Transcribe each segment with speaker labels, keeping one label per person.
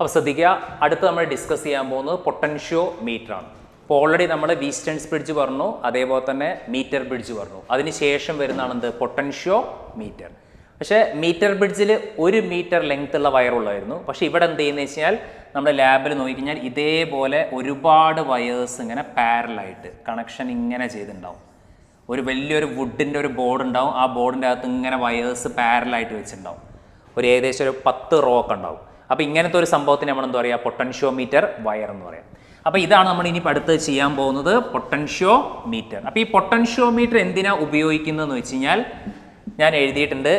Speaker 1: അപ്പോൾ ശ്രദ്ധിക്കുക, അടുത്ത് നമ്മൾ ഡിസ്കസ് ചെയ്യാൻ പോകുന്നത് പൊട്ടൻഷ്യോ മീറ്റർ ആണ്. അപ്പോൾ ഓൾറെഡി നമ്മൾ വീസ്റ്റേൺസ് ബ്രിഡ്ജ് പറഞ്ഞു, അതേപോലെ തന്നെ മീറ്റർ ബ്രിഡ്ജ് പറഞ്ഞു. അതിന് ശേഷം വരുന്നതാണ് എന്ത്? Potentiometer. പക്ഷേ മീറ്റർ ബ്രിഡ്ജിൽ 1 മീറ്റർ ലെങ്ത് ഉള്ള വയറുള്ളായിരുന്നു. പക്ഷേ ഇവിടെ എന്ത് ചെയ്യുന്നത് വെച്ചാൽ നമ്മുടെ ലാബിൽ നോക്കിക്കഴിഞ്ഞാൽ ഇതേപോലെ ഒരുപാട് വയേഴ്സ് ഇങ്ങനെ പാരലായിട്ട് കണക്ഷൻ ഇങ്ങനെ ചെയ്തിട്ടുണ്ടാവും. ഒരു വലിയൊരു വുഡിൻ്റെ ഒരു ബോർഡ് ഉണ്ടാവും. ആ ബോർഡിൻ്റെ അകത്ത് ഇങ്ങനെ വയേഴ്സ് പാരലായിട്ട് വെച്ചിട്ടുണ്ടാവും. ഏകദേശം ഒരു 10 റോ ഒക്കെ ഉണ്ടാവും. അപ്പോൾ ഇങ്ങനത്തെ ഒരു സംഭവത്തിന് നമ്മൾ എന്താ പറയുക? പൊട്ടൻഷ്യോ മീറ്റർ വയർ എന്ന് പറയാം. അപ്പോൾ ഇതാണ് നമ്മൾ ഇനി അടുത്ത് ചെയ്യാൻ പോകുന്നത്, പൊട്ടൻഷ്യോ മീറ്റർ. അപ്പോൾ ഈ പൊട്ടൻഷ്യോ മീറ്റർ എന്തിനാണ് ഉപയോഗിക്കുന്നതെന്ന് വെച്ച് കഴിഞ്ഞാൽ ഞാൻ എഴുതിയിട്ടുണ്ട്,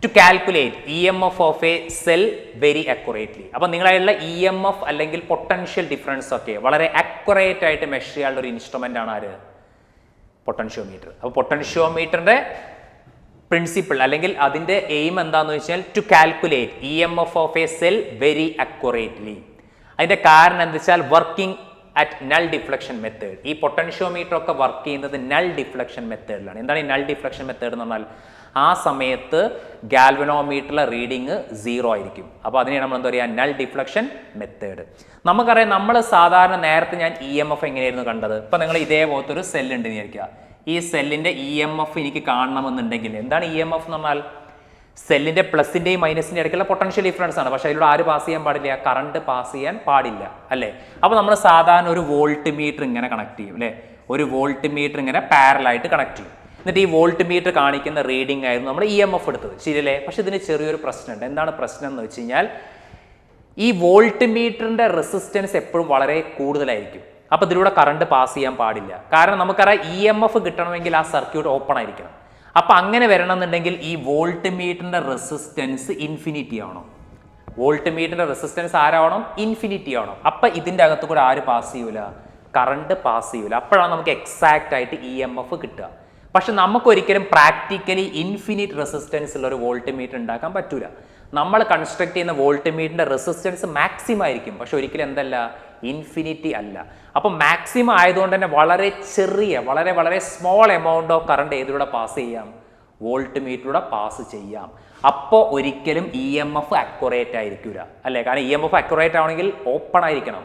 Speaker 1: to calculate EMF of a cell very accurately. അപ്പോൾ നിങ്ങളായുള്ള EMF അല്ലെങ്കിൽ പൊട്ടൻഷ്യൽ ഡിഫറൻസ് ഒക്കെ വളരെ അക്യുറേറ്റ് ആയിട്ട് മെഷർ ചെയ്യാനുള്ള ഒരു ഇൻസ്ട്രുമെൻ്റ് ആണ് ആര്? Potentiometer. അപ്പോൾ പൊട്ടൻഷ്യോ മീറ്ററിൻ്റെ പ്രിൻസിപ്പിൾ അല്ലെങ്കിൽ അതിൻ്റെ എയിം എന്താണെന്ന് വെച്ചാൽ to calculate EMF of a cell very accurately. അതിൻ്റെ കാരണം എന്താ വെച്ചാൽ working at null deflection method. ഈ പൊട്ടൻഷ്യോമീറ്റർ ഒക്കെ വർക്ക് ചെയ്യുന്നത് നൾ ഡിഫ്ലക്ഷൻ മെത്തേഡിലാണ്. എന്താണ് ഈ നൾ ഡിഫ്ലക്ഷൻ മെത്തേഡ് എന്ന് പറഞ്ഞാൽ? ആ സമയത്ത് ഗാൽവനോമീറ്ററിലെ റീഡിങ് 0 ആയിരിക്കും. അപ്പോൾ അതിനെ നമ്മൾ എന്താ പറയുക? Null deflection method. നമുക്കറിയാം, നമ്മൾ സാധാരണ നേരത്തെ ഞാൻ EMF എങ്ങനെയായിരുന്നു കണ്ടത്? ഇപ്പം നിങ്ങൾ ഇതേപോലത്തെ ഒരു സെല്ലുണ്ട് വിചാരിക്കുക. ഈ സെല്ലിൻ്റെ EMF എനിക്ക് കാണണമെന്നുണ്ടെങ്കിൽ എന്താണ് EMF എന്ന് പറഞ്ഞാൽ? സെല്ലിൻ്റെ പ്ലസിൻ്റെയും മൈനസിൻ്റെ ഇടയ്ക്കുള്ള പൊട്ടൻഷ്യൽ ഡിഫറൻസ് ആണ്. പക്ഷേ അതിലൂടെ ആര് പാസ് ചെയ്യാൻ പാടില്ല? കറണ്ട് പാസ് ചെയ്യാൻ പാടില്ല, അല്ലേ? അപ്പോൾ നമ്മൾ സാധാരണ ഒരു വോൾട്ട് മീറ്റർ ഇങ്ങനെ കണക്ട് ചെയ്യും, അല്ലേ? ഒരു വോൾട്ട് മീറ്റർ ഇങ്ങനെ പാരലായിട്ട് കണക്ട് ചെയ്യും. എന്നിട്ട് ഈ വോൾട്ട് മീറ്റർ കാണിക്കുന്ന റീഡിംഗ് ആയിരുന്നു നമ്മൾ EMF എടുത്തത്, ശരിയല്ലേ? പക്ഷേ ഇതിന് ചെറിയൊരു പ്രശ്നമുണ്ട്. എന്താണ് പ്രശ്നം എന്ന് വെച്ച് കഴിഞ്ഞാൽ ഈ വോൾട്ട് മീറ്ററിൻ്റെ റെസിസ്റ്റൻസ് എപ്പോഴും വളരെ കൂടുതലായിരിക്കും. അപ്പോൾ ഇതിലൂടെ കറണ്ട് പാസ് ചെയ്യാൻ പാടില്ല. കാരണം നമുക്കറിയാം EMF കിട്ടണമെങ്കിൽ ആ സർക്യൂട്ട് ഓപ്പൺ ആയിരിക്കണം. അപ്പം അങ്ങനെ വരണമെന്നുണ്ടെങ്കിൽ ഈ വോൾട്ട് മീറ്ററിൻ്റെ റെസിസ്റ്റൻസ് ഇൻഫിനിറ്റി ആവണം. വോൾട്ട് മീറ്ററിൻ്റെ റെസിസ്റ്റൻസ് ആരാവണം? ഇൻഫിനിറ്റി ആവണം. അപ്പം ഇതിൻ്റെ അകത്ത് കൂടെ ആര് പാസ് ചെയ്യൂല? കറണ്ട് പാസ് ചെയ്യൂല. അപ്പോഴാണ് നമുക്ക് എക്സാക്റ്റ് ആയിട്ട് EMF കിട്ടുക. പക്ഷെ നമുക്കൊരിക്കലും പ്രാക്ടിക്കലി ഇൻഫിനിറ്റ് റെസിസ്റ്റൻസ് ഉള്ള ഒരു വോൾട്ട് മീറ്റർ ഉണ്ടാക്കാൻ പറ്റൂല. നമ്മൾ കൺസ്ട്രക്ട് ചെയ്യുന്ന വോൾട്ട് മീറ്ററിൻ്റെ റെസിസ്റ്റൻസ് മാക്സിമം ആയിരിക്കും, പക്ഷെ ഒരിക്കലും എന്തല്ല? ഇൻഫിനിറ്റി അല്ല. അപ്പോൾ മാക്സിമം ആയതുകൊണ്ട് തന്നെ വളരെ ചെറിയ വളരെ വളരെ സ്മോൾ എമൗണ്ട് ഓഫ് കറണ്ട് ഏതിലൂടെ പാസ് ചെയ്യാം? വോൾട്ട് മീറ്ററിലൂടെ പാസ് ചെയ്യാം. അപ്പോൾ ഒരിക്കലും EMF അക്യുറേറ്റ് ആയിരിക്കില്ല, അല്ലേ? കാരണം EMF അക്യുറേറ്റ് ആവണമെങ്കിൽ ഓപ്പൺ ആയിരിക്കണം,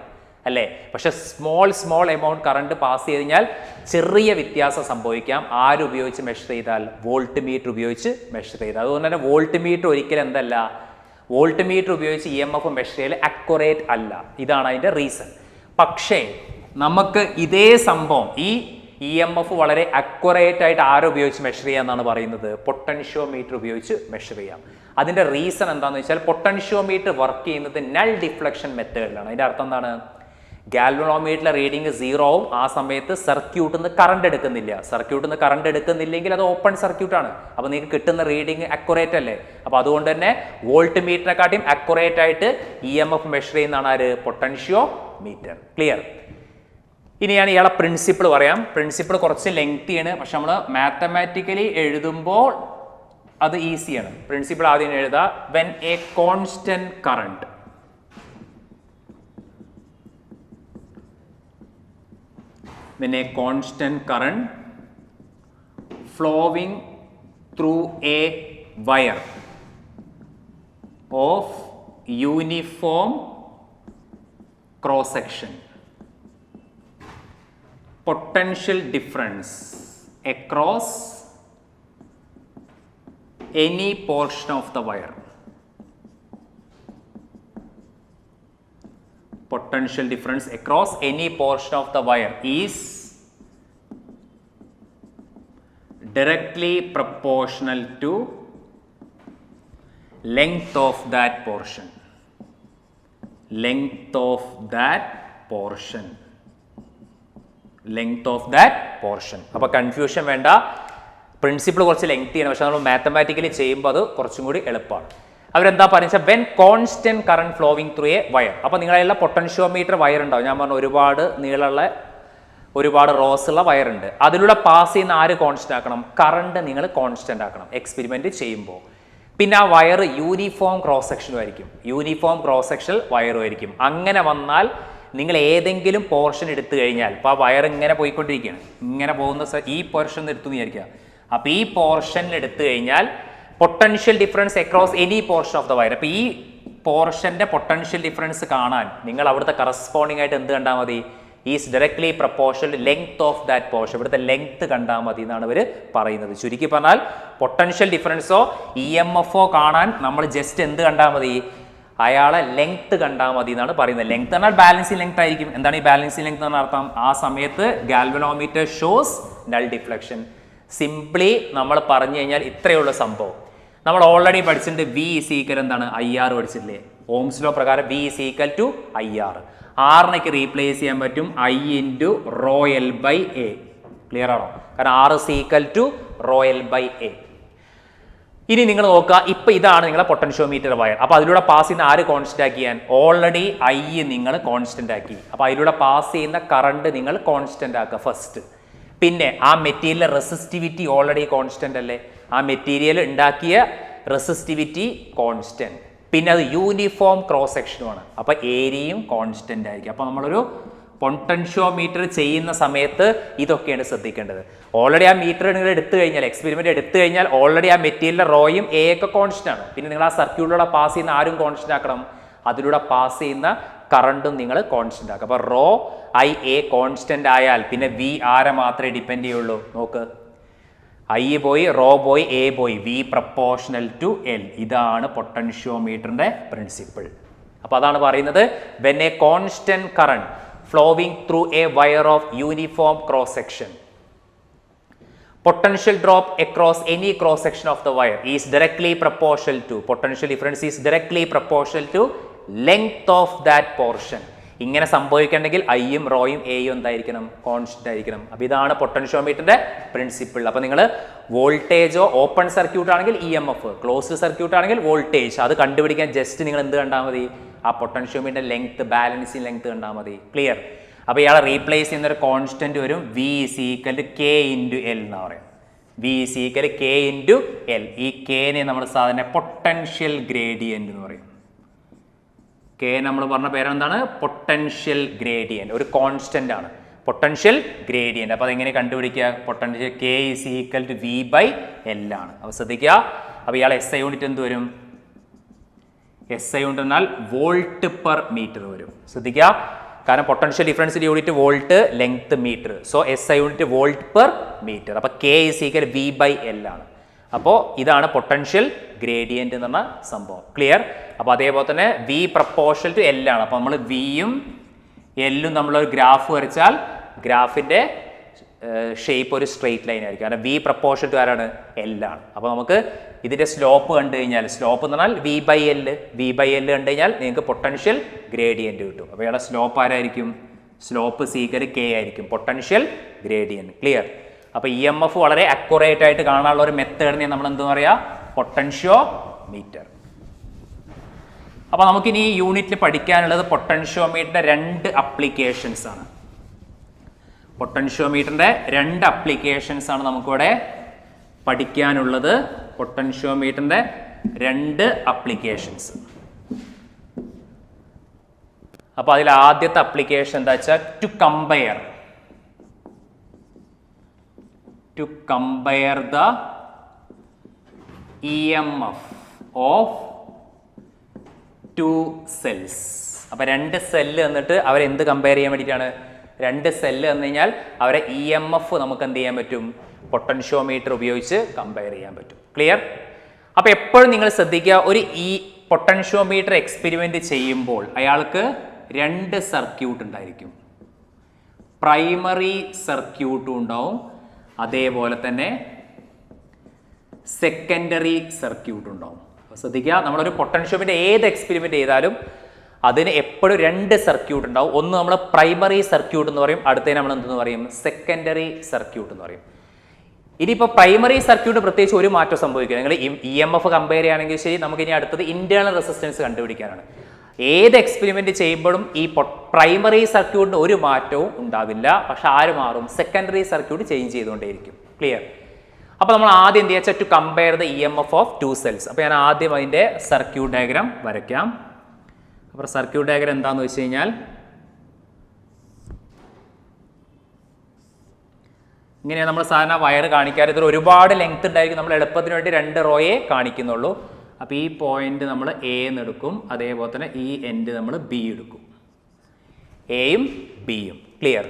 Speaker 1: അല്ലേ? പക്ഷെ സ്മോൾ എമൗണ്ട് കറണ്ട് പാസ് ചെയ്ത് കഴിഞ്ഞാൽ ചെറിയ വ്യത്യാസം സംഭവിക്കാം. ആരുപയോഗിച്ച് മെഷർ ചെയ്താൽ? വോൾട്ട് മീറ്റർ ഉപയോഗിച്ച് മെഷർ ചെയ്താൽ. അതുകൊണ്ട് തന്നെ വോൾട്ട് മീറ്റർ ഒരിക്കലും എന്തല്ല? വോൾട്ട് മീറ്റർ ഉപയോഗിച്ച് EMF മെഷർ ചെയ്യൽ അക്യുറേറ്റ് അല്ല. ഇതാണ് അതിൻ്റെ റീസൺ. പക്ഷേ നമുക്ക് ഇതേ സംഭവം ഈ EMF വളരെ അക്യുറേറ്റ് ആയിട്ട് ആരുപയോഗിച്ച് മെഷർ ചെയ്യാമെന്നാണ് പറയുന്നത്? പൊട്ടൻഷ്യോമീറ്റർ ഉപയോഗിച്ച് മെഷർ ചെയ്യാം. അതിൻ്റെ റീസൺ എന്താണെന്ന് വെച്ചാൽ പൊട്ടൻഷ്യോമീറ്റർ വർക്ക് ചെയ്യുന്നത് നൾ ഡിഫ്ലക്ഷൻ മെത്തേഡിലാണ്. അതിൻ്റെ അർത്ഥം എന്താണ്? ഗാൽവനോമീറ്ററിലെ റീഡിങ് 0 ആവും. ആ സമയത്ത് സർക്യൂട്ടിൽ നിന്ന് കറണ്ട് എടുക്കുന്നില്ല. സർക്യൂട്ടിൽ നിന്ന് കറണ്ട് എടുക്കുന്നില്ലെങ്കിൽ അത് ഓപ്പൺ സർക്യൂട്ടാണ്. അപ്പോൾ നിങ്ങൾക്ക് കിട്ടുന്ന റീഡിങ് അക്യുറേറ്റ് അല്ലേ? അപ്പോൾ അതുകൊണ്ട് തന്നെ വോൾട്ട് മീറ്ററിനെക്കാട്ടിയും അക്യുറേറ്റ് ആയിട്ട് EMF മെഷർ ചെയ്യുന്നതാണ് ആര്? Potentiometer. ക്ലിയർ? ഇനി ഞാൻ ഇയാളെ പ്രിൻസിപ്പിൾ പറയാം. പ്രിൻസിപ്പിൾ കുറച്ച് ലെങ്തിയാണ്, പക്ഷെ നമ്മൾ മാത്തമാറ്റിക്കലി എഴുതുമ്പോൾ അത് ഈസിയാണ്. പ്രിൻസിപ്പിൾ ആദ്യം എഴുതാം. When A constant current flowing through a wire of uniform cross section, potential difference across any portion of the wire. Potential difference across any portion of the wire is directly proportional to length of that portion. Length of that portion. Length of that portion. അപ്പോൾ confusion വേണ്ട. Principle കുറച്ച് ലെങ്തിയാണ്, പക്ഷെ നമ്മൾ mathematically ചെയ്യുമ്പോൾ അത് കുറച്ചും കൂടി എളുപ്പമാണ്. അവരെന്താ പറയുക? When constant current flowing through A wire. അപ്പോൾ നിങ്ങളെല്ലാം പൊട്ടൻഷ്യോമീറ്റർ വയർ ഉണ്ടാവും. ഞാൻ പറഞ്ഞു ഒരുപാട് നീളമുള്ള ഒരുപാട് റോസ് ഉള്ള വയറുണ്ട്. അതിലൂടെ പാസ് ചെയ്യുന്ന ആര് കോൺസ്റ്റന്റ് ആക്കണം? കറണ്ട് നിങ്ങൾ കോൺസ്റ്റന്റ് ആക്കണം എക്സ്പെരിമെന്റ് ചെയ്യുമ്പോൾ. പിന്നെ ആ വയർ യൂണിഫോം ക്രോസ് സെക്ഷനും ആയിരിക്കും. യൂണിഫോം ക്രോസ് സെക്ഷൻ വയറും ആയിരിക്കും. അങ്ങനെ വന്നാൽ നിങ്ങൾ ഏതെങ്കിലും പോർഷൻ എടുത്തു കഴിഞ്ഞാൽ, ഇപ്പോൾ ആ വയർ ഇങ്ങനെ പോയിക്കൊണ്ടിരിക്കുകയാണ്, ഇങ്ങനെ പോകുന്ന ഈ പോർഷൻ എടുത്തു വിചാരിക്കുക. അപ്പോൾ ഈ പോർഷനിൽ എടുത്തു കഴിഞ്ഞാൽ potential difference across any portion of the wire. അപ്പോൾ ഈ പോർഷന്റെ പൊട്ടൻഷ്യൽ ഡിഫറൻസ് കാണാൻ നിങ്ങൾ അവിടുത്തെ കറസ്പോണ്ടിങ് ആയിട്ട് എന്ത് കണ്ടാൽ മതി? Is directly proportional length of that portion. ഇവിടുത്തെ ലെങ്ത് കണ്ടാൽ മതി എന്നാണ് ഇവർ പറയുന്നത്. ചുരുക്കി പറഞ്ഞാൽ പൊട്ടൻഷ്യൽ ഡിഫറൻസോ EMF കാണാൻ നമ്മൾ ജസ്റ്റ് എന്ത് കണ്ടാൽ മതി? അയാളെ ലെങ്ത് കണ്ടാൽ മതി എന്നാണ് പറയുന്നത്. ലെങ്ത് എന്നാൽ ബാലൻസിങ് ലെങ്ത് ആയിരിക്കും. എന്താണ് ഈ ബാലൻസിങ് ലെങ്ത് എന്ന് അർത്ഥം? ആ സമയത്ത് galvanometer shows null deflection. Simply നമ്മൾ പറഞ്ഞു കഴിഞ്ഞാൽ ഇത്രയുള്ള സംഭവം നമ്മൾ ഓൾറെഡി പഠിച്ചിട്ടുണ്ട്. V = എന്താണ്? IR പഠിച്ചിട്ടില്ലേ? ഓംസ് ലോ പ്രകാരം V = IR. ആറിനൊക്കെ റീപ്ലേസ് ചെയ്യാൻ പറ്റും I × ρl/A. ക്ലിയർ ആണോ? കാരണം R = ρl/A. ഇനി നിങ്ങൾ നോക്കുക, ഇപ്പൊ ഇതാണ് നിങ്ങളെ പൊട്ടൻഷ്യോമീറ്റർ വയർ. അപ്പൊ അതിലൂടെ പാസ് ചെയ്യുന്ന ആര് കോൺസ്റ്റന്റ് ആക്കിയാൻ? ഓൾറെഡി I നിങ്ങൾ കോൺസ്റ്റന്റ് ആക്കി. അപ്പൊ അതിലൂടെ പാസ് ചെയ്യുന്ന കറണ്ട് നിങ്ങൾ കോൺസ്റ്റന്റ് ആക്കുക ഫസ്റ്റ്. പിന്നെ ആ മെറ്റീരിയൽ റെസിസ്റ്റിവിറ്റി ഓൾറെഡി കോൺസ്റ്റന്റ് അല്ലേ? ആ മെറ്റീരിയൽ ഉണ്ടാക്കിയ റെസിസ്റ്റിവിറ്റി കോൺസ്റ്റന്റ്. പിന്നെ അത് യൂണിഫോം ക്രോസ് സെക്ഷനുമാണ്. അപ്പൊ ഏരിയയും കോൺസ്റ്റന്റ് ആയിരിക്കും. അപ്പൊ നമ്മളൊരു പൊട്ടൻഷ്യോമീറ്റർ ചെയ്യുന്ന സമയത്ത് ഇതൊക്കെയാണ് ശ്രദ്ധിക്കേണ്ടത്. ഓൾറെഡി ആ മീറ്റർ നിങ്ങൾ എടുത്തു കഴിഞ്ഞാൽ, എക്സ്പെരിമെന്റ് എടുത്തു കഴിഞ്ഞാൽ ഓൾറെഡി ആ മെറ്റീരിയലിന്റെ റോയും എ ഒക്കെ കോൺസ്റ്റന്റ് ആണ്. പിന്നെ നിങ്ങൾ ആ സർക്യൂട്ടിലൂടെ പാസ് ചെയ്യുന്ന ആരും കോൺസ്റ്റന്റ് ആക്കണം. അതിലൂടെ പാസ് ചെയ്യുന്ന കറണ്ടും നിങ്ങൾ കോൺസ്റ്റന്റ് ആക്കുക. അപ്പൊ റോ IA കോൺസ്റ്റന്റ് ആയാൽ പിന്നെ V ആരെ മാത്രമേ ഡിപ്പെൻഡ് ചെയ്യുള്ളൂ? നോക്ക്, I പോയി, റോ പോയി, A പോയി, V പ്രപ്പോർഷണൽ ടു L. ഇതാണ് പൊട്ടൻഷ്യോമീറ്ററിന്റെ പ്രിൻസിപ്പിൾ. അപ്പൊ അതാണ് പറയുന്നത്, when a constant current flowing through a wire of uniform cross section, potential drop across any cross section of the wire is directly proportional to, potential difference is directly proportional to length of that portion. ഇങ്ങനെ സംഭവിക്കണമെങ്കിൽ ഐയും റോയും എയും എന്തായിരിക്കണം? Constant ആയിരിക്കണം. അപ്പോൾ ഇതാണ് പൊട്ടൻഷ്യോമീറ്ററിന്റെ principle. അപ്പോൾ നിങ്ങൾ വോൾട്ടേജോ open circuit ആണെങ്കിൽ EMF, ക്ലോസ്ഡ് സർക്യൂട്ട് ആണെങ്കിൽ വോൾട്ടേജ്, അത് കണ്ടുപിടിക്കാൻ ജസ്റ്റ് നിങ്ങൾ എന്ത് കണ്ടാൽ മതി? ആ പൊട്ടൻഷ്യോമീറ്ററിന്റെ ലെങ്ത്, ബാലൻസിങ് ലെങ്ത് കണ്ടാൽ മതി. ക്ലിയർ? അപ്പോൾ ഇയാളെ റീപ്ലേസ് ചെയ്യുന്ന ഒരു കോൺസ്റ്റന്റ് വരും, V = K × L എന്ന് പറയും. V = K × L. ഈ Kനെ നമ്മൾ സാധാരണ പൊട്ടൻഷ്യൽ ഗ്രേഡിയന്റ് എന്ന് പറയും. K നമ്മൾ പറഞ്ഞ പേരെന്താണ്? Potential gradient. ഒരു കോൺസ്റ്റന്റ് ആണ് പൊട്ടൻഷ്യൽ ഗ്രേഡിയന്റ്. അപ്പോൾ അതെങ്ങനെ കണ്ടുപിടിക്കുക? പൊട്ടൻഷ്യൽ K = V/L ആണ്. അപ്പോൾ ശ്രദ്ധിക്കുക. അപ്പോൾ ഇയാൾ SI യൂണിറ്റ് എന്ത് വരും? SI യൂണിറ്റ് എന്നാൽ വോൾട്ട് പെർ മീറ്റർ വരും. ശ്രദ്ധിക്കുക, കാരണം പൊട്ടൻഷ്യൽ ഡിഫറൻസിന്റെ unit volt, length metre. So SI unit volt per metre. അപ്പോൾ K = V/L ആണ്. അപ്പോൾ ഇതാണ് പൊട്ടൻഷ്യൽ ഗ്രേഡിയന്റ് എന്ന് പറഞ്ഞ സംഭവം. ക്ലിയർ? അപ്പോൾ അതേപോലെ തന്നെ V പ്രപ്പോർഷണൽ ടു L ആണ്. അപ്പോൾ നമ്മൾ Vയും Lഉം നമ്മളൊരു ഗ്രാഫ് വരച്ചാൽ ഗ്രാഫിന്റെ ഷേപ്പ് ഒരു സ്ട്രെയിറ്റ് ലൈൻ ആയിരിക്കും. കാരണം V പ്രപ്പോർഷണൽ ടു ആരാണ്? L ആണ്. അപ്പോൾ നമുക്ക് ഇതിന്റെ സ്ലോപ്പ് കണ്ടു കഴിഞ്ഞാൽ, സ്ലോപ്പ് എന്ന് പറഞ്ഞാൽ V/L കണ്ടു കഴിഞ്ഞാൽ നിങ്ങൾക്ക് പൊട്ടൻഷ്യൽ ഗ്രേഡിയന്റ് കിട്ടും. അപ്പോൾ ഇയാളുടെ സ്ലോപ്പ് ആരായിരിക്കും? സ്ലോപ്പ് = K ആയിരിക്കും, പൊട്ടൻഷ്യൽ ഗ്രേഡിയന്റ്. ക്ലിയർ? അപ്പോൾ EMF വളരെ അക്യുറേറ്റ് ആയിട്ട് കാണാനുള്ള ഒരു മെത്തേഡിനെ നമ്മൾ എന്ത് പറയാ? പൊട്ടൻഷ്യോമീറ്റർ. അപ്പോൾ നമുക്കിനി ഈ യൂണിറ്റിൽ പഠിക്കാനുള്ളത് പൊട്ടൻഷ്യോമീറ്ററിന്റെ 2 അപ്ലിക്കേഷൻസ് ആണ്. പൊട്ടൻഷ്യോമീറ്ററിന്റെ 2 അപ്ലിക്കേഷൻസ് ആണ് നമുക്കിവിടെ പഠിക്കാനുള്ളത്. പൊട്ടൻഷ്യോമീറ്ററിന്റെ 2 അപ്ലിക്കേഷൻസ്. അപ്പോൾ അതിൽ ആദ്യത്തെ അപ്ലിക്കേഷൻ എന്താ വെച്ചാൽ to compare the EMF of 2 cells. അപ്പോൾ 2 സെല്ല് എന്നിട്ട് അവരെന്ത് കമ്പയർ ചെയ്യാൻ വേണ്ടിയിട്ടാണ്? 2 സെല്ല് എന്ന് കഴിഞ്ഞാൽ അവരെ EMF നമുക്ക് എന്ത് ചെയ്യാൻ പറ്റും? പൊട്ടൻഷ്യോമീറ്റർ ഉപയോഗിച്ച് കമ്പയർ ചെയ്യാൻ പറ്റും. ക്ലിയർ? അപ്പോൾ എപ്പോഴും നിങ്ങൾ ശ്രദ്ധിക്കുക, ഒരു പൊട്ടൻഷ്യോമീറ്റർ എക്സ്പെരിമെന്റ് ചെയ്യുമ്പോൾ അയാൾക്ക് 2 സർക്യൂട്ട് ഉണ്ടായിരിക്കും. പ്രൈമറി സർക്യൂട്ടും ഉണ്ടാവും, അതേപോലെ തന്നെ സെക്കൻഡറി സർക്യൂട്ട് ഉണ്ടാവും. ശ്രദ്ധിക്കുക, നമ്മളൊരു പൊട്ടൻഷ്യോമീറ്റർ ഏത് എക്സ്പെരിമെന്റ് ചെയ്താലും അതിന് എപ്പോഴും 2 സർക്യൂട്ട് ഉണ്ടാവും. ഒന്ന് നമ്മൾ പ്രൈമറി സർക്യൂട്ട് എന്ന് പറയും, അടുത്തതിന് നമ്മൾ എന്തെന്ന് പറയും? സെക്കൻഡറി സർക്യൂട്ട് എന്ന് പറയും. ഇനിയിപ്പോൾ പ്രൈമറി സർക്യൂട്ട് പ്രത്യേകിച്ച് ഒരു മാറ്റം സംഭവിക്കുക. നിങ്ങൾ EMF കമ്പയർ ചെയ്യുകയാണെങ്കിൽ ശരി, നമുക്ക് ഇനി അടുത്തത് ഇന്റേണൽ റെസിസ്റ്റൻസ് കണ്ടുപിടിക്കാനാണ്. ഏത് എക്സ്പെരിമെന്റ് ചെയ്യുമ്പോഴും ഈ പ്രൈമറി സർക്യൂട്ടിന് ഒരു മാറ്റവും ഉണ്ടാവില്ല. പക്ഷെ ആര് മാറും? സെക്കൻഡറി സർക്യൂട്ട് ചേഞ്ച് ചെയ്തുകൊണ്ടേയിരിക്കും. ക്ലിയർ? അപ്പോൾ നമ്മൾ ആദ്യം എന്ത് ചെയ്യാ? To compare the EMF of 2 cells. അപ്പോൾ ഞാൻ ആദ്യം അതിന്റെ സർക്യൂട്ട് ഡയഗ്രാം വരയ്ക്കാം. അപ്പോൾ സർക്യൂട്ട് ഡയഗ്രാം എന്താണെന്ന് വെച്ച് കഴിഞ്ഞാൽ ഇങ്ങനെയാണ് നമ്മൾ സാധാരണ വയർ കാണിക്കാറ്. ഇതിൽ ഒരുപാട് ലെങ്ത് ഉണ്ടായിരിക്കും. നമ്മൾ എളുപ്പത്തിന് വേണ്ടി 2 റോയെ കാണിക്കുന്നുള്ളൂ. അപ്പോൾ ഈ പോയിന്റ് നമ്മൾ എ എന്ന് എടുക്കും, അതേപോലെ തന്നെ ഈ എൻഡ് നമ്മൾ ബി എടുക്കും, എയും ബിയും. ക്ലിയർ?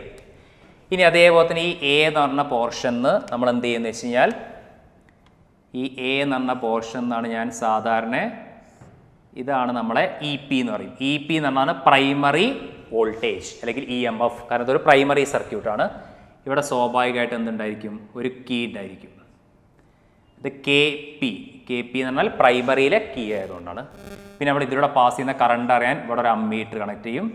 Speaker 1: ഇനി അതേപോലെ തന്നെ ഈ എ എന്ന് പറഞ്ഞ പോർഷന് നമ്മൾ എന്ത് ചെയ്യുന്നത് വെച്ച് കഴിഞ്ഞാൽ, ഈ എ എന്ന് പറഞ്ഞ പോർഷൻ എന്നാണ് ഞാൻ സാധാരണ, ഇതാണ് നമ്മളെ ഇ പി എന്ന് പറയും. ഇ പി എന്ന് പറഞ്ഞാൽ പ്രൈമറി വോൾട്ടേജ് അല്ലെങ്കിൽ ഇ എം എഫ്. കാരണം ഇതൊരു പ്രൈമറി സർക്യൂട്ടാണ്. ഇവിടെ സ്വാഭാവികമായിട്ട് എന്തുണ്ടായിരിക്കും? ഒരു കീ ഉണ്ടായിരിക്കും. ഇത് കെ പി എന്ന് പറഞ്ഞാൽ പ്രൈമറിയിലെ കീ ആയതുകൊണ്ടാണ്. പിന്നെ നമ്മൾ ഇതിലൂടെ പാസ് ചെയ്യുന്ന കറണ്ട് അറിയാൻ ഇവിടെ ഒരു അമ്മീറ്റർ കണക്ട് ചെയ്യും.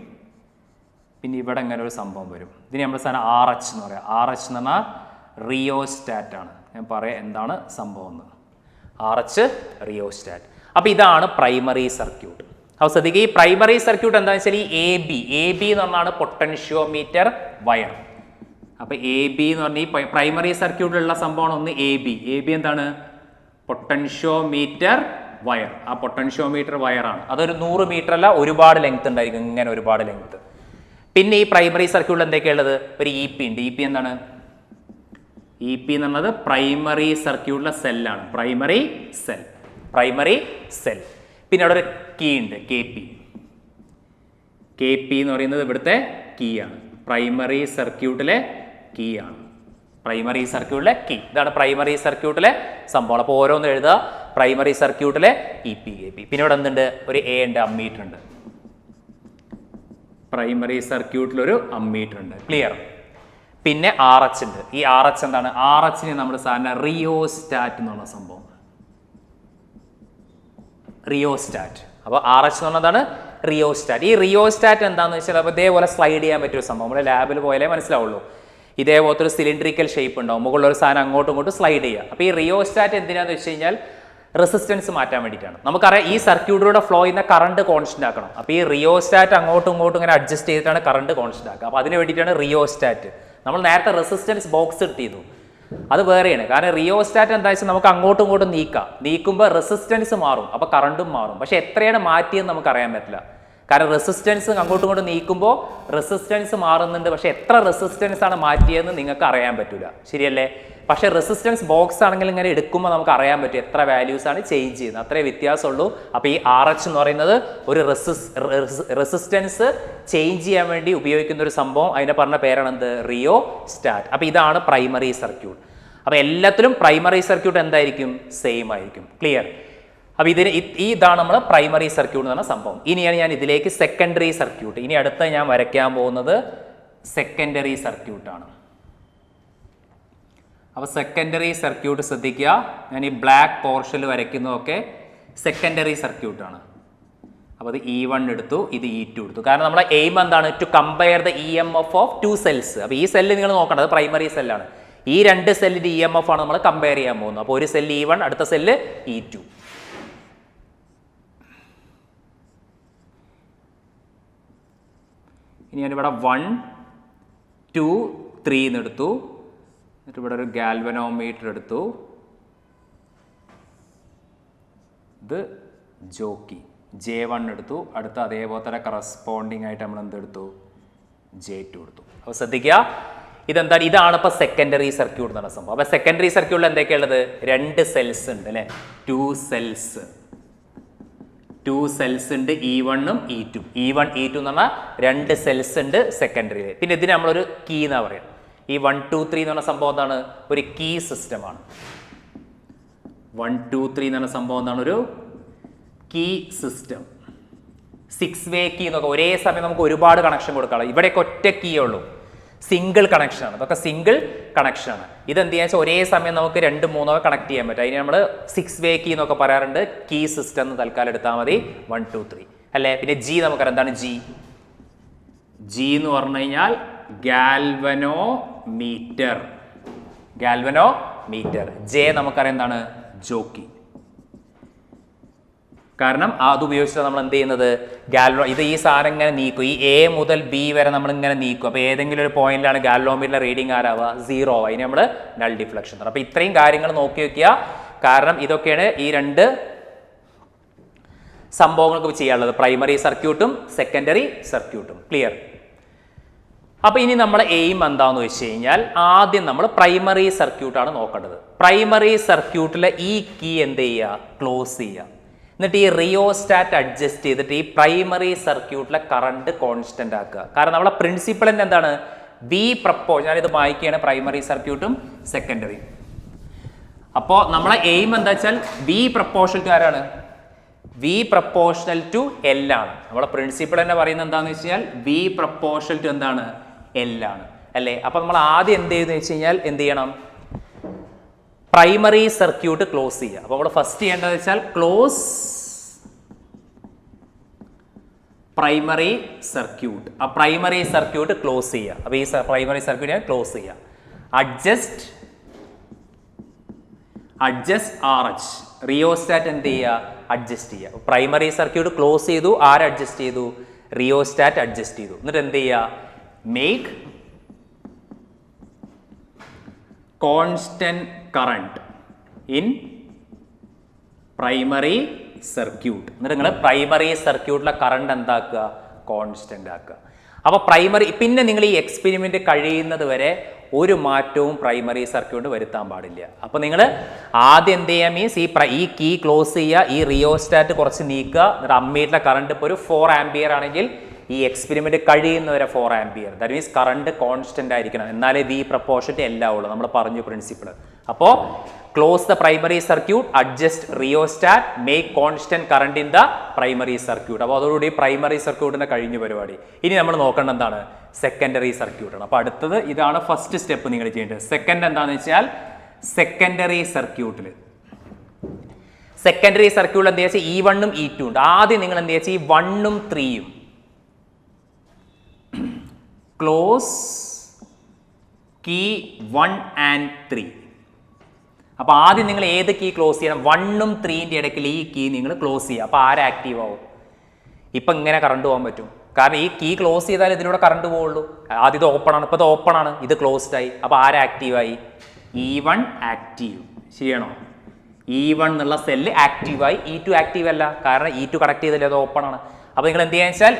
Speaker 1: പിന്നെ ഇവിടെ ഇങ്ങനെ ഒരു സംഭവം വരും. ഇതിന് നമ്മൾ സാധനം RH എന്ന് പറയാം. RH എന്ന് പറഞ്ഞാൽ റിയോസ്റ്റാറ്റ് ആണ്. ഞാൻ പറയാം എന്താണ് സംഭവം എന്ന്. RH rheostat. അപ്പോൾ ഇതാണ് പ്രൈമറി സർക്യൂട്ട്. അപ്പോൾ ശ്രദ്ധിക്കുക, ഈ പ്രൈമറി സർക്യൂട്ട് എന്താണെന്ന് വെച്ചാൽ ഈ എ ബി എന്ന് പറഞ്ഞാണ് പൊട്ടൻഷ്യോമീറ്റർ വയർ. അപ്പോൾ എ ബി എന്ന് പറഞ്ഞാൽ ഈ പ്രൈമറി സർക്യൂട്ടിലുള്ള സംഭവമാണ് ഒന്ന് എ ബി എന്താണ്? Potentiometer wire. ആ പൊട്ടൻഷ്യോമീറ്റർ വയറാണ്. അതൊരു 100 മീറ്റർ അല്ല, ഒരുപാട് ലെങ്ത് ഉണ്ടായിരിക്കും, ഇങ്ങനെ ഒരുപാട് ലെങ്ത്. പിന്നെ ഈ പ്രൈമറി സർക്യൂട്ടിൽ എന്തൊക്കെയുള്ളത്? ഒരു ഇ പി ഉണ്ട്. ഇ പി എന്താണ്? ഇ പി എന്ന് പറഞ്ഞത് പ്രൈമറി സർക്യൂട്ടിലെ സെല്ലാണ്. Primary cell. പിന്നെ അവിടെ ഒരു കീ ഉണ്ട്, കെ പി എന്ന് പറയുന്നത് ഇവിടുത്തെ കീ ആണ്. പ്രൈമറി സർക്യൂട്ടിലെ കീ ആണ്. പ്രൈമറി സർക്യൂട്ടിലെ കീ. ഇതാണ് പ്രൈമറി സർക്യൂട്ടിലെ സംഭവം. അപ്പോൾ ഓരോന്ന് എഴുതുക. പ്രൈമറി സർക്യൂട്ടിലെ ഇ പി, കെ പി. പിന്നെ ഇവിടെ എന്തുണ്ട്? ഒരു എ ഉണ്ട്, അമ്മീറ്റർ ഉണ്ട്. പ്രൈമറി സർക്യൂട്ടിലൊരു അമ്മീറ്റർ ഉണ്ട്. ക്ലിയർ? പിന്നെ RH ഉണ്ട്. ഈ RH എന്താണ്? RH നമ്മൾ സാധാരണ റിയോസ്റ്റാറ്റ് എന്ന് പറഞ്ഞ സംഭവം. റിയോസ്റ്റാറ്റ്. അപ്പോൾ RH എന്ന് പറഞ്ഞതാണ് റിയോസ്റ്റാറ്റ്. ഈ റിയോസ്റ്റാറ്റ് എന്താണെന്ന് വെച്ചാൽ അപ്പോൾ ഇതേപോലെ സ്ലൈഡ് ചെയ്യാൻ പറ്റിയൊരു സംഭവം. നമ്മുടെ ലാബിൽ പോയാലേ മനസ്സിലാവുള്ളൂ. ഇതേപോലത്തെ ഒരു സിലിണ്ട്രിക്കൽ ഷേപ്പ് ഉണ്ടാവും, മുകളിലൊരു സാധനം അങ്ങോട്ടും ഇങ്ങോട്ടും സ്ലൈഡ് ചെയ്യുക. അപ്പോൾ ഈ റിയോസ്റ്റാറ്റ് എന്തിനാന്ന് വെച്ച് കഴിഞ്ഞാൽ റെസിസ്റ്റൻസ് മാറ്റാൻ വേണ്ടിയിട്ടാണ്. നമുക്കറിയാം ഈ സർക്യൂട്ടിലൂടെ ഫ്ലോ ചെയ്യുന്ന കറണ്ട് കോൺസ്റ്റന്റ് ആക്കണം. അപ്പോൾ ഈ റിയോസ്റ്റാറ്റ് അങ്ങോട്ടും ഇങ്ങോട്ടും ഇങ്ങനെ അഡ്ജസ്റ്റ് ചെയ്തിട്ടാണ് കറണ്ട് കോൺസ്റ്റന്റ് ആക്കുക. അപ്പോൾ അതിന് വേണ്ടിയിട്ടാണ് റിയോസ്റ്റാറ്റ്. നമ്മൾ നേരത്തെ റെസിസ്റ്റൻസ് ബോക്സ് എടുത്തിരുന്നു, അത് വേറെയാണ്. കാരണം റിയോസ്റ്റാറ്റ് എന്താ വെച്ചാൽ നമുക്ക് അങ്ങോട്ടും ഇങ്ങോട്ടും നീക്കുമ്പോൾ റെസിസ്റ്റൻസ് മാറും, അപ്പോൾ കറണ്ടും മാറും. പക്ഷെ എത്രയാണ് മാറ്റിയെന്ന് നമുക്ക് അറിയാൻ പറ്റില്ല. കാരണം റെസിസ്റ്റൻസ് അങ്ങോട്ടും ഇങ്ങോട്ടും നീക്കുമ്പോൾ റെസിസ്റ്റൻസ് മാറുന്നുണ്ട്, പക്ഷെ എത്ര റെസിസ്റ്റൻസ് ആണ് മാറ്റിയതെന്ന് നിങ്ങൾക്ക് അറിയാൻ പറ്റില്ല. ശരിയല്ലേ? പക്ഷെ റെസിസ്റ്റൻസ് ബോക്സ് ആണെങ്കിൽ ഇങ്ങനെ എടുക്കുമ്പോൾ നമുക്ക് അറിയാൻ പറ്റും എത്ര വാല്യൂസ് ആണ് ചേഞ്ച് ചെയ്യുന്നത്. അത്രേ വ്യത്യാസമുള്ളൂ. അപ്പോൾ ഈ RH എന്ന് പറയുന്നത് ഒരു റെസിസ്റ്റൻസ് ചേഞ്ച് ചെയ്യാൻ വേണ്ടി ഉപയോഗിക്കുന്ന ഒരു സംഭവം. അതിനെ പറഞ്ഞ പേരാണ് എന്ത്? റിയോസ്റ്റാറ്റ്. അപ്പോൾ ഇതാണ് പ്രൈമറി സർക്യൂട്ട്. അപ്പോൾ എല്ലാത്തിലും പ്രൈമറി സർക്യൂട്ട് എന്തായിരിക്കും? സെയിം ആയിരിക്കും. ക്ലിയർ? അപ്പോൾ ഇതാണ് നമ്മൾ പ്രൈമറി സർക്യൂട്ട് എന്ന് പറഞ്ഞ സംഭവം. ഇനിയാണ് ഞാൻ ഇതിലേക്ക് സെക്കൻഡറി സർക്യൂട്ട്. ഇനി അടുത്ത ഞാൻ വരയ്ക്കാൻ പോകുന്നത് സെക്കൻഡറി സർക്യൂട്ടാണ്. അപ്പോൾ സെക്കൻഡറി സർക്യൂട്ട് ശ്രദ്ധിക്കുക. ഞാൻ ഈ ബ്ലാക്ക് പോർഷനിൽ വരയ്ക്കുന്നതൊക്കെ സെക്കൻഡറി സർക്യൂട്ടാണ്. അപ്പോൾ അത് E1 എടുത്തു, ഇത് E2 എടുത്തു. കാരണം നമ്മുടെ എയിം എന്താണ്? To compare the EMF of 2 cells. അപ്പോൾ ഈ സെല്ല് നിങ്ങൾ നോക്കേണ്ടത് പ്രൈമറി സെല്ലാണ്. ഈ 2 സെല്ലിൻ്റെ EMF ആണ് നമ്മൾ കമ്പയർ ചെയ്യാൻ പോകുന്നത്. അപ്പോൾ ഒരു സെല്ല് E1, അടുത്ത സെല്ല് E2. ഇനി ഞാനിവിടെ 1, 2, 3 എന്നെടുത്തു. എന്നിട്ട് ഇവിടെ ഒരു ഗാൽവനോമീറ്റർ എടുത്തു. ഇത് ജോക്കി J1 എടുത്തു. അടുത്ത അതേപോലെ തന്നെ കറസ്പോണ്ടിങ് ആയിട്ട് നമ്മൾ എന്തെടുത്തു? J2 എടുത്തു. അപ്പോൾ ശ്രദ്ധിക്കുക, ഇതെന്താണ്? ഇതാണ് ഇപ്പോൾ സെക്കൻഡറി സർക്യൂട്ട് എന്ന് പറഞ്ഞ സംഭവം. അപ്പോൾ സെക്കൻഡറി സർക്യൂട്ടിൽ എന്തൊക്കെയുള്ളത്? 2 സെൽസ് ഉണ്ട് അല്ലേ? 2 സെൽസ് ഉണ്ട്. E1 ഉം E2. E1, E2 എന്ന് പറഞ്ഞാൽ 2 സെൽസ് ഉണ്ട് സെക്കൻഡറിയിൽ. പിന്നെ ഇതിന് നമ്മളൊരു കീ എന്നാ പറയാം. ഈ 1, 2, 3 എന്ന് പറഞ്ഞ സംഭവം എന്താണ്? ഒരു കീ സിസ്റ്റമാണ്. 1, 2, 3 എന്ന് പറഞ്ഞ സംഭവം എന്താണ്? ഒരു കീ സിസ്റ്റം. 6 വേ കീ എന്നൊക്കെ ഒരേ സമയം നമുക്ക് ഒരുപാട് കണക്ഷൻ കൊടുക്കാം. ഇവിടെയൊക്കെ ഒറ്റ കീയേ ഉള്ളൂ, സിംഗിൾ കണക്ഷനാണ്. ഇതൊക്കെ സിംഗിൾ കണക്ഷനാണ്. ഇതെന്ത് ചെയ്യാന്ന് വെച്ചാൽ ഒരേ സമയം നമുക്ക് 2, 3 കണക്ട് ചെയ്യാൻ പറ്റും. അതിന് നമ്മൾ 6 വേ കീ എന്നൊക്കെ പറയാറുണ്ട്. കീ സിസ്റ്റം എന്ന് തൽക്കാലം എടുത്താൽ മതി. 1, 2, 3 അല്ലേ? പിന്നെ G നമുക്കറിയാം. എന്താണ് G എന്ന് പറഞ്ഞു കഴിഞ്ഞാൽ ഗാൽവനോമീറ്റർ. J നമുക്കറിയാം എന്താണ്? ജോക്കി. കാരണം അത് ഉപയോഗിച്ചിട്ട് നമ്മൾ എന്ത് ചെയ്യുന്നത്? ഇത് ഈ സാധനം ഇങ്ങനെ നീക്കും. ഈ A മുതൽ B വരെ നമ്മൾ ഇങ്ങനെ നീക്കും. അപ്പോൾ ഏതെങ്കിലും ഒരു പോയിന്റിലാണ് ഗാൽവനോമീറ്ററിലെ റീഡിംഗ് ആരാവുക? 0 ആവുക. അതിന് നമ്മൾ നൾ ഡിഫ്ലക്ഷൻ. അപ്പോൾ ഇത്രയും കാര്യങ്ങൾ നോക്കി വെക്കുക. കാരണം ഇതൊക്കെയാണ് ഈ 2 സംഭവങ്ങൾക്ക് ചെയ്യാനുള്ളത്, പ്രൈമറി സർക്യൂട്ടും സെക്കൻഡറി സർക്യൂട്ടും. ക്ലിയർ? അപ്പോൾ ഇനി നമ്മൾ എയിം എന്താണെന്ന് വെച്ച് കഴിഞ്ഞാൽ ആദ്യം നമ്മൾ പ്രൈമറി സർക്യൂട്ടാണ് നോക്കേണ്ടത്. പ്രൈമറി സർക്യൂട്ടിലെ ഈ കീ എന്ത് ചെയ്യുക? ക്ലോസ് ചെയ്യുക. എന്നിട്ട് ഈ റിയോസ്റ്റാറ്റ് അഡ്ജസ്റ്റ് ചെയ്തിട്ട് ഈ പ്രൈമറി സർക്യൂട്ടിലെ കറണ്ട് കോൺസ്റ്റന്റ് ആക്കുക. കാരണം നമ്മളെ പ്രിൻസിപ്പിൾ തന്നെ എന്താണ്? വി പ്രപ്പോസ്, ഞാനിത് വായിക്കുകയാണ്, പ്രൈമറി സർക്യൂട്ടും സെക്കൻഡറിയും. അപ്പോൾ നമ്മളെ എയിം എന്താ വെച്ചാൽ വി പ്രപ്പോർഷണൽ ടു ആരാണ്? വി പ്രപ്പോർഷണൽ ടു എൽ ആണ്. നമ്മളെ പ്രിൻസിപ്പിൾ തന്നെ പറയുന്നത് എന്താണെന്ന് വെച്ച് കഴിഞ്ഞാൽ വി പ്രപ്പോർഷണൽ ടു എന്താണ്? എൽ ആണ് അല്ലേ? അപ്പൊ നമ്മൾ ആദ്യം എന്ത് ചെയ്യുന്നത് വെച്ച് കഴിഞ്ഞാൽ എന്ത് ചെയ്യണം? പ്രൈമറി സർക്യൂട്ട് ക്ലോസ് ചെയ്യുക. അപ്പോൾ നമ്മൾ ഫസ്റ്റ് ചെയ്യേണ്ടത് വെച്ചാൽ ക്ലോസ് പ്രൈമറി സർക്യൂട്ട്. ആ പ്രൈമറി സർക്യൂട്ട് ക്ലോസ് ചെയ്യുക. അപ്പോൾ ഈ പ്രൈമറി സർക്യൂട്ട് ഞാൻ ക്ലോസ് ചെയ്യുക. അഡ്ജസ്റ്റ് ആർ എച്ച്, റിയോസ്റ്റാറ്റ് എന്ത് ചെയ്യുക? അഡ്ജസ്റ്റ് ചെയ്യുക. പ്രൈമറി സർക്യൂട്ട് ക്ലോസ് ചെയ്തു, ആര് അഡ്ജസ്റ്റ് ചെയ്തു? റിയോസ്റ്റാറ്റ് അഡ്ജസ്റ്റ് ചെയ്തു. എന്നിട്ട് എന്ത് ചെയ്യുക? Make constant current in primary circuit. എന്നിട്ട് നിങ്ങൾ പ്രൈമറി സർക്യൂട്ടിലെ കറണ്ട് എന്താക്കുക? കോൺസ്റ്റന്റ് ആക്കുക. അപ്പോൾ പ്രൈമറി, പിന്നെ നിങ്ങൾ ഈ എക്സ്പെരിമെന്റ് കഴിയുന്നത് വരെ ഒരു മാറ്റവും പ്രൈമറി സർക്യൂട്ട് വരുത്താൻ പാടില്ല. അപ്പോൾ നിങ്ങൾ ആദ്യം എന്ത് ചെയ്യാം? മീൻസ് ഈ കീ ക്ലോസ് ചെയ്യുക, ഈ റിയോസ്റ്റാറ്റ് കുറച്ച് നീക്കുക, എന്നിട്ട് അമ്മീറ്റിലെ കറണ്ട് ഇപ്പോൾ ഒരു 4 ആംപിയർ ആണെങ്കിൽ ഈ എക്സ്പെരിമെന്റ് കഴിയുന്നവരെ 4 ampere. That means current constant ആയിരിക്കണം, എന്നാലേ വി പ്രപ്പോർഷണൽ എല്ലാം ഉള്ളൂ. നമ്മൾ പറഞ്ഞു പ്രിൻസിപ്പിൾ. അപ്പോൾ close the primary circuit, adjust rheostat, make constant current in the primary circuit. അപ്പോൾ അതോടുകൂടി പ്രൈമറി സർക്യൂട്ടിന്റെ കഴിഞ്ഞ പരിപാടി. ഇനി നമ്മൾ നോക്കേണ്ടത് എന്താണ്? സെക്കൻഡറി സർക്യൂട്ടാണ്. അപ്പോൾ അടുത്തത് ഇതാണ് ഫസ്റ്റ് സ്റ്റെപ്പ് നിങ്ങൾ ചെയ്യേണ്ടത്. സെക്കൻഡ് എന്താണെന്ന് വെച്ചാൽ സെക്കൻഡറി സർക്യൂട്ടിൽ എന്ത് വെച്ചാൽ E1 E2 ഉണ്ട്. ആദ്യം നിങ്ങൾ എന്ത് വെച്ചാൽ ഈ 1 3 ക്ലോസ് കീ 1 and 3. അപ്പോൾ ആദ്യം നിങ്ങൾ ഏത് കീ ക്ലോസ് ചെയ്യണം? 1 3 ഇടയ്ക്കിൽ ഈ കീ നിങ്ങൾ ക്ലോസ് ചെയ്യുക. അപ്പോൾ ആര് ആക്റ്റീവ് ആവും? ഇപ്പം ഇങ്ങനെ കറണ്ട് പോകാൻ പറ്റും. കാരണം ഈ കീ ക്ലോസ് ചെയ്താൽ ഇതിലൂടെ കറണ്ട് പോവുള്ളൂ. ആദ്യം ഇത് ഓപ്പൺ ആണ്, ഇപ്പോൾ ഇത് ഓപ്പൺ ആണ്, ഇത് ക്ലോസ്ഡ് ആയി. അപ്പോൾ ആര് ആക്റ്റീവായി? E1 active. ശരിയാണോ? E1 എന്നുള്ള സെല്ല് ആക്റ്റീവായി, E2 ആക്റ്റീവ് അല്ല. കാരണം E2 കണക്ട് ചെയ്തില്ല, അത് ഓപ്പൺ ആണ്. അപ്പോൾ നിങ്ങൾ എന്ത് ചെയ്യാന്ന് വെച്ചാൽ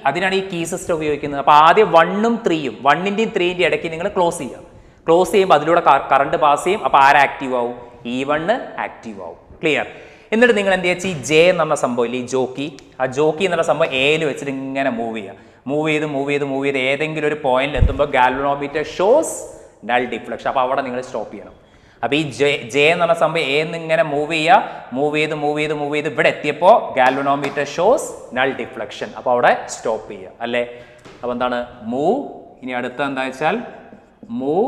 Speaker 1: അതിനാണ് ഈ കീ സിസ്റ്റം ഉപയോഗിക്കുന്നത്. അപ്പോൾ ആദ്യം 1 3 1 3 ഇടയ്ക്ക് നിങ്ങൾ ക്ലോസ് ചെയ്യുക. ക്ലോസ് ചെയ്യുമ്പോൾ അതിലൂടെ കറണ്ട് പാസ് ചെയ്യും. അപ്പോൾ ആര് ആക്റ്റീവ് ആവും? E1 ആക്റ്റീവ് ആവും. ക്ലിയർ? എന്നിട്ട് നിങ്ങൾ എന്ത് വെച്ചാൽ ഈ ജെ എന്ന് പറഞ്ഞ സംഭവം, ഈ ജോക്കി, ആ ജോക്കി എന്നുള്ള സംഭവം എയിൽ വെച്ചിട്ട് ഇങ്ങനെ മൂവ് ചെയ്യുക. മൂവ് ചെയ്ത് ഏതെങ്കിലും ഒരു പോയിന്റിൽ എത്തുമ്പോൾ ഗാൽവനോമീറ്റർ ഷോസ് നൾ ഡിഫ്ലക്ഷൻ. അപ്പോൾ അവിടെ നിങ്ങൾ സ്റ്റോപ്പ് ചെയ്യണം. അപ്പോൾ ഈ ജെ എന്ന് പറഞ്ഞ സംഭവം എന്ന് ഇങ്ങനെ മൂവ് ചെയ്ത് ഇവിടെ എത്തിയപ്പോൾ ഗാൽവനോമീറ്റർ ഷോസ് നൾ ഡിഫ്ലക്ഷൻ. അപ്പോൾ അവിടെ സ്റ്റോപ്പ് ചെയ്യുക അല്ലേ? അപ്പോൾ എന്താണ്? മൂവ്. ഇനി അടുത്ത എന്താ വെച്ചാൽ move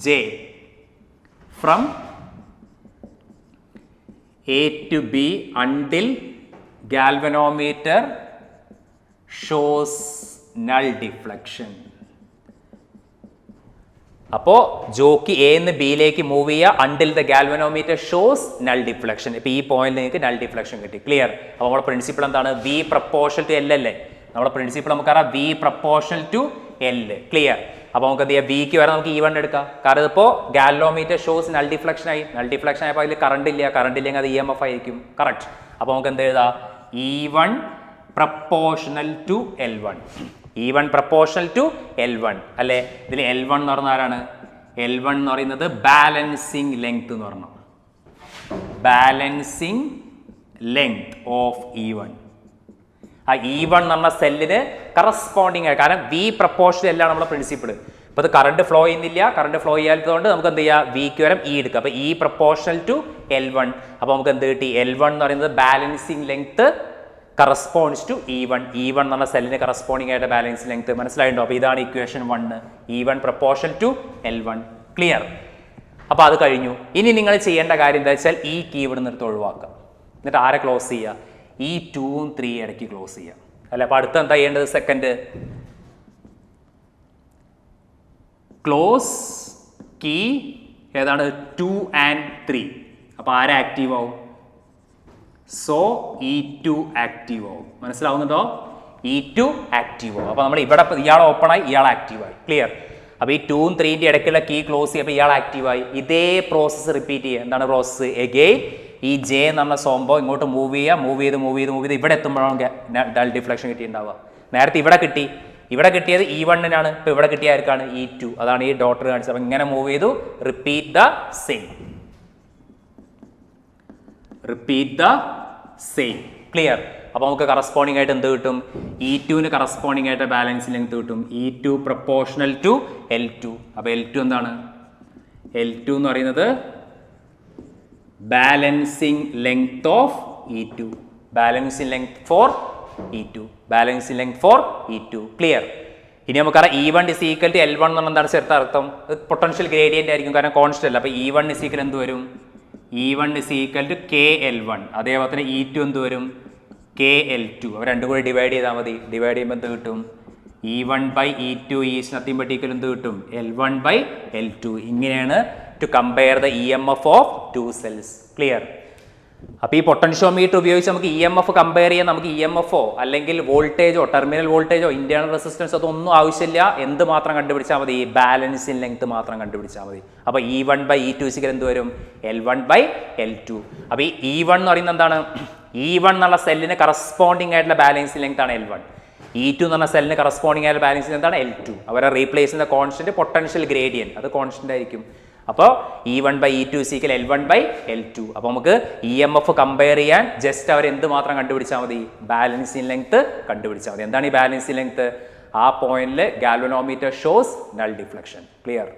Speaker 1: J from A to B until galvanometer shows null deflection. അപ്പോൾ ജോക്കി എ നിന്ന് ബിയിലേക്ക് മൂവ് ചെയ്യുക until the galvanometer shows null deflection. ഇപ്പോൾ ഈ പോയിന്റിൽ നിങ്ങൾക്ക് നൾ ഡിഫ്ലക്ഷൻ കിട്ടി. ക്ലിയർ? അപ്പോൾ നമ്മുടെ പ്രിൻസിപ്പിൾ എന്താണ്? വി പ്രപ്പോർഷണൽ ടു എൽ അല്ലേ? നമ്മുടെ പ്രിൻസിപ്പിൾ നമുക്കറിയാം V proportional to L. Clear? അപ്പോൾ നമുക്ക് എന്ത് ചെയ്യാം? വിക്ക് വരെ നമുക്ക് E1 എടുക്കാം. കാരണം ഇതിപ്പോൾ ഗാൽവനോമീറ്റർ ഷോസ് നൾ ഡിഫ്ലക്ഷൻ ആയി. നൾ ഡിഫ്ലക്ഷൻ ആയപ്പോൾ അതിൽ കറണ്ട് ഇല്ലെങ്കിൽ അത് EMF ആയിരിക്കും. കറക്റ്റ്? അപ്പോൾ നമുക്ക് എന്ത് എഴുതാം? E1 proportional to L1. E1 proportional to L1 അല്ലേ? ഇതിൽ L1 എന്ന് പറഞ്ഞാൽ ആരാണ്? L1 എന്ന് പറയുന്നത് ബാലൻസിങ് ലെങ്ത് എന്ന് പറഞ്ഞു. Balancing length of E1. ആ E1 എന്ന് പറഞ്ഞ സെല്ലിന് കറസ്പോണ്ടിങ് ആയി. കാരണം വി പ്രപ്പോർഷണൽ എല്ലാം നമ്മുടെ പ്രിൻസിപ്പിൾ. ഇപ്പോൾ ഇത് കറണ്ട് ഫ്ലോ ചെയ്യുന്നില്ല, കറണ്ട് ഫ്ലോ ചെയ്യാത്തതുകൊണ്ട് നമുക്ക് എന്ത് ചെയ്യാം? വിക്ക് വരം E എടുക്കുക. അപ്പോൾ E പ്രപ്പോർഷണൽ ടു L1. അപ്പോൾ നമുക്ക് എന്ത് കിട്ടി? L1 എന്ന് പറയുന്നത് balancing length corresponds to E1. E1 എന്ന് പറഞ്ഞ സെല്ലിന് കറസ്പോണ്ടിങ് ആയിട്ട് ബാലൻസിങ് ലെങ്ത്. മനസ്സിലായിട്ടുണ്ടോ? അപ്പോൾ ഇതാണ് equation 1. E1 proportional to L1. Clear? അപ്പോൾ അത് കഴിഞ്ഞു. ഇനി നിങ്ങൾ ചെയ്യേണ്ട കാര്യം എന്താ വെച്ചാൽ ഈ കീ ഇവിടെ നിർത്തി ഒഴിവാക്കുക. എന്നിട്ട് ആരെ ക്ലോസ് ചെയ്യുക? ഈ 2 3 ഇടയ്ക്ക് ക്ലോസ് ചെയ്യാം അല്ല? അപ്പോൾ അടുത്ത എന്താ ചെയ്യേണ്ടത്? സെക്കൻഡ് ക്ലോസ് കീ ഏതാണ്? 2 and 3. അപ്പോൾ ആരെ ആക്റ്റീവ് ആവും? സോ E2 ആക്റ്റീവ് ആവും. മനസ്സിലാവുന്നുണ്ടോ? E2 ആക്റ്റീവ് ആവും. അപ്പോൾ നമ്മൾ ഇവിടെ ഇയാൾ ഓപ്പൺ ആയി, ഇയാൾ ആക്റ്റീവായി. ക്ലിയർ? അപ്പോൾ ഈ 2 3 ഇടയ്ക്കുള്ള കീ ക്ലോസ് ചെയ്യുമ്പോൾ ഇയാൾ ആക്റ്റീവായി. ഇതേ പ്രോസസ്സ് റിപ്പീറ്റ് ചെയ്യുക. എന്താണ് പ്രോസസ്സ്? എഗെയിൻ ഈ ജെ എന്ന് പറഞ്ഞ സംഭവം ഇങ്ങോട്ട് മൂവ് ചെയ്ത് ഇവിടെ എത്തുമ്പോഴാണ് നൾ ഡിഫ്ലക്ഷൻ കിട്ടിയിട്ടുണ്ടാവുക. നേരത്തെ ഇവിടെ കിട്ടിയത് E1-നാണ്. ഇപ്പോൾ ഇവിടെ കിട്ടിയ ആർക്കാണ്? E2. അതാണ് ഈ ഡോട്ടർ കാണിച്ചത്. അപ്പോൾ ഇങ്ങനെ മൂവ് ചെയ്തു. Repeat the same. ക്ലിയർ? അപ്പോൾ നമുക്ക് കറസ്പോണ്ടിങ് ആയിട്ട് എന്ത് കിട്ടും? E2ന് കറസ്പോണ്ടിങ് ആയിട്ട് ബാലൻസിംഗ് ലെങ്ത് കിട്ടും. E2 proportional to L2. അപ്പോൾ L2 എന്താണ്? L2 എന്ന് പറയുന്നത് balancing length of E2. Balancing length for E2. Balancing length for E2. Clear? ഇനി നമുക്കറിയാം E1 is equal to L1 എന്ന് എന്താണ് ചേർത്ത അർത്ഥം? പൊട്ടൻഷ്യൽ ഗ്രേഡിയന്റ് ആയിരിക്കും, കാരണം കോൺസ്റ്റന്റ് അല്ല. അപ്പോൾ E1 is equal എന്ത് വരും? E1 is equal to KL1. അതേപോലെ തന്നെ E2 എന്ത് വരും? KL2. അവർ രണ്ടും കൂടി ഡിവൈഡ് ചെയ്താൽ മതി. ഡിവൈഡ് ചെയ്യുമ്പോൾ എന്ത് കിട്ടും? E1 by E2 is nothing but equal എന്ത് കിട്ടും? L1 by L2. ഇങ്ങനെയാണ് to compare the EMF of two cells. Clear? അപ്പോൾ ഈ പൊട്ടൻഷ്യോമീറ്റർ ഉപയോഗിച്ച് നമുക്ക് EMF കമ്പയർ ചെയ്യാൻ നമുക്ക് EMFോ അല്ലെങ്കിൽ വോൾട്ടേജോ ടെർമിനൽ വോൾട്ടേജോ ഇന്റേണൽ റെസിസ്റ്റൻസ് അതൊന്നും ആവശ്യമില്ല. എന്ത് മാത്രം കണ്ടുപിടിച്ചാൽ മതി? ബാലൻസിംഗ് ലെങ്ത് മാത്രം കണ്ടുപിടിച്ചാൽ മതി. അപ്പോൾ E1 by E2 ഇസിക്കൽ എന്ത് വരും? L1 by L2. അപ്പോൾ ഈ E1 എന്ന് പറയുന്നത് എന്താണ്? E1 എന്നുള്ള സെല്ലിന് കറസ്പോണ്ടിങ് ആയിട്ടുള്ള ബാലൻസിംഗ് ലെങ്ത് ആണ് L1. E2 എന്ന് പറഞ്ഞ സെല്ലിന് കറസ്പോണ്ടിങ് ആയിട്ടുള്ള ബാലൻസിംഗ് ലെങ്ത് ആണ് L2. അവരെ റീപ്ലേസ് ചെയ്യുന്ന കോൺസ്റ്റന്റ് പൊട്ടൻഷ്യൽ ഗ്രേഡിയന്റ്, അത് കോൺസ്റ്റന്റ് ആയിരിക്കും. അപ്പോൾ E1 by E2 is equal L1 by L2. അപ്പോൾ നമുക്ക് EMF കമ്പയർ ചെയ്യാൻ ജസ്റ്റ് അവർ എന്ത് മാത്രം കണ്ടുപിടിച്ചാൽ മതി? ബാലൻസിംഗ് ലെങ്ത് കണ്ടുപിടിച്ചാൽ മതി. എന്താണ് ഈ ബാലൻസിംഗ് ലെങ്ത്? ആ പോയിന്റിൽ galvanometer shows null deflection. Clear?